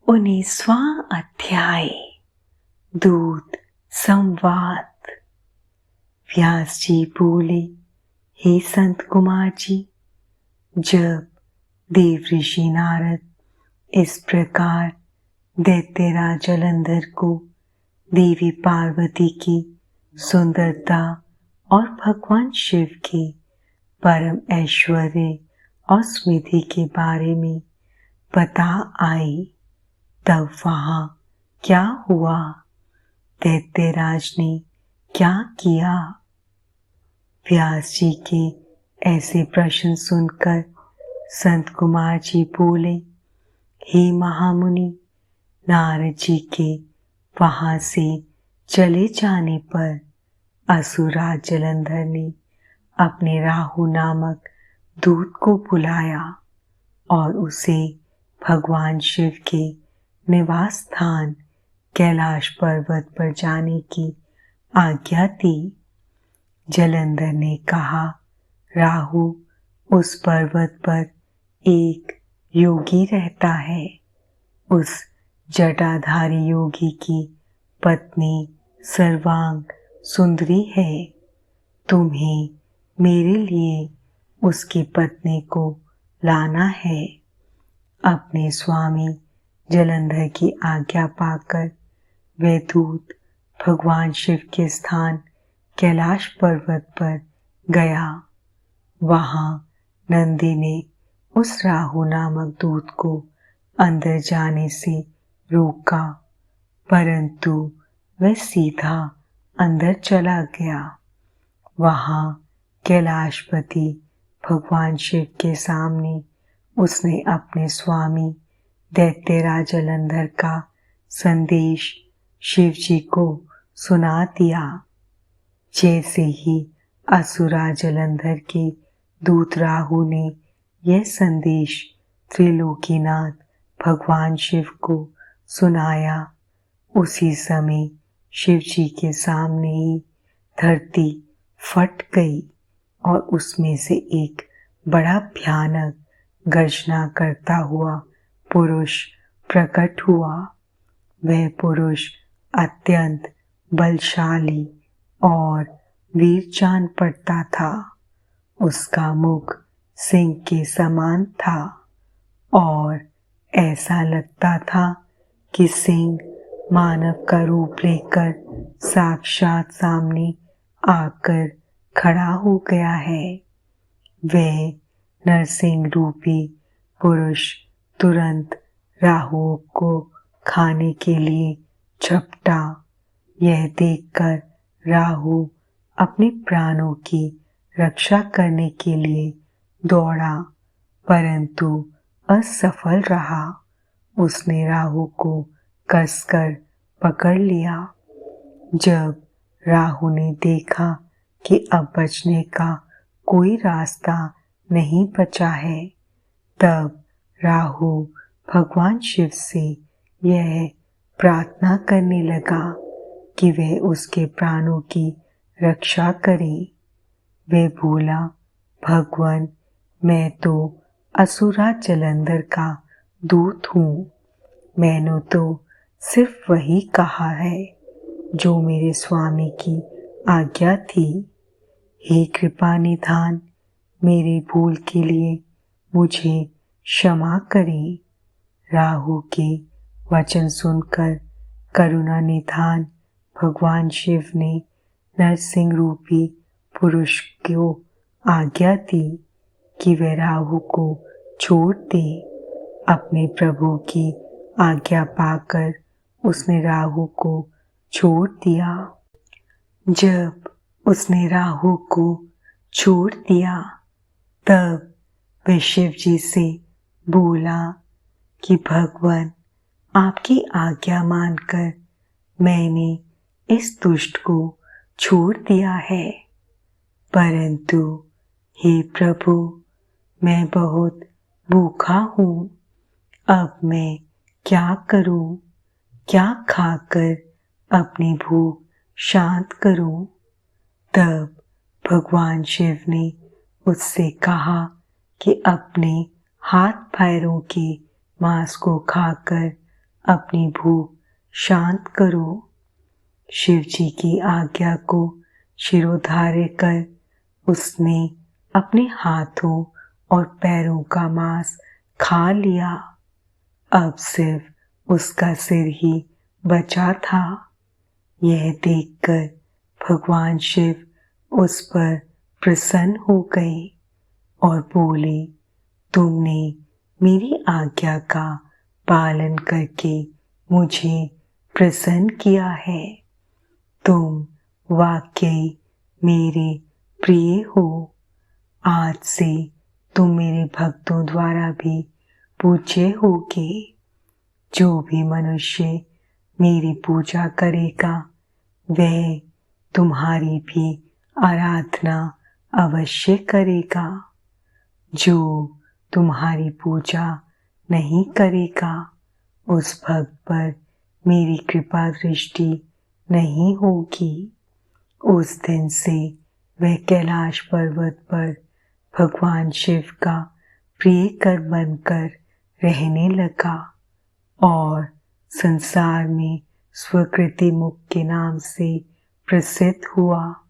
19वां अध्याय दूत संवाद। व्यास जी बोले, हे संत कुमार जी, जब देव ऋषि नारद इस प्रकार दैत्यराज जलंधर को देवी पार्वती की सुंदरता और भगवान शिव के परम ऐश्वर्य और स्मृति के बारे में बता आई, तब वहां क्या हुआ? दैत्यराज ने क्या किया? व्यास जी के ऐसे प्रश्न सुनकर संत कुमार जी बोले, हे महामुनि, नारद जी के वहां से चले जाने पर असुरराज जलंधर ने अपने राहु नामक दूत को बुलाया और उसे भगवान शिव के निवास स्थान कैलाश पर्वत पर जाने की आज्ञा दी। जलंधर ने कहा, राहु उस पर्वत पर एक योगी रहता है। उस जटाधारी योगी की पत्नी सर्वांग सुंदरी है। तुम्हें मेरे लिए उसकी पत्नी को लाना है। अपने स्वामी जलंधर की आज्ञा पाकर वह दूत भगवान शिव के स्थान कैलाश पर्वत पर गया। वहां नंदी ने उस राहु नामक दूत को अंदर जाने से रोका, परंतु वह सीधा अंदर चला गया। वहां कैलाशपति भगवान शिव के सामने उसने अपने स्वामी दैत्यराज जलंधर का संदेश शिव जी को सुना दिया। जैसे ही असुरराज जलंधर के दूत राहु ने यह संदेश त्रिलोकीनाथ भगवान शिव को सुनाया, उसी समय शिव जी के सामने ही धरती फट गई और उसमें से एक बड़ा भयानक गर्जना करता हुआ पुरुष प्रकट हुआ। वह पुरुष अत्यंत बलशाली और वीर जान पड़ता था। उसका मुख सिंह के समान था और ऐसा लगता था कि सिंह मानव का रूप लेकर साक्षात सामने आकर खड़ा हो गया है। वह नरसिंह रूपी पुरुष तुरंत राहु को खाने के लिए झपटा। यह देखकर राहु अपने प्राणों की रक्षा करने के लिए दौड़ा, परंतु असफल रहा। उसने राहु को कसकर पकड़ लिया। जब राहु ने देखा कि अब बचने का कोई रास्ता नहीं बचा है, तब राहु भगवान शिव से यह प्रार्थना करने लगा कि वह उसके प्राणों की रक्षा करे। वह बोला, भगवान, मैं तो असुरराज जलंधर का दूत हूँ। मैंने तो सिर्फ वही कहा है जो मेरे स्वामी की आज्ञा थी। हे कृपा निधान, मेरी भूल के लिए मुझे क्षमा करें। राहु के वचन सुनकर करुणा निधान भगवान शिव ने नरसिंह रूपी पुरुष को आज्ञा दी कि वह राहु को छोड़ दे। अपने प्रभु की आज्ञा पाकर उसने राहु को छोड़ दिया। जब उसने राहु को छोड़ दिया, तब वह शिव जी से बोला कि भगवान, आपकी आज्ञा मानकर मैंने इस दुष्ट को छोड़ दिया है, परंतु हे प्रभु, मैं बहुत भूखा हूँ। अब मैं क्या करूँ? क्या खाकर अपनी भूख शांत करूँ? तब भगवान शिव ने उससे कहा कि अपने हाथ पैरों के मांस को खाकर अपनी भूख शांत करो। शिव जी की आज्ञा को शिरोधार्य कर उसने अपने हाथों और पैरों का मांस खा लिया। अब सिर्फ उसका सिर ही बचा था। यह देखकर भगवान शिव उस पर प्रसन्न हो गए और बोले, तुमने मेरी आज्ञा का पालन करके मुझे प्रसन्न किया है। तुम वाकई मेरे प्रिय हो। आज से तुम मेरे भक्तों द्वारा भी पूज्य होगे। जो भी मनुष्य मेरी पूजा करेगा वह तुम्हारी भी आराधना अवश्य करेगा। जो तुम्हारी पूजा नहीं करेगा उस भक्त पर मेरी कृपा दृष्टि नहीं होगी। उस दिन से वह कैलाश पर्वत पर भगवान शिव का प्रिय कर बनकर रहने लगा और संसार में स्वकृति मुख के नाम से प्रसिद्ध हुआ।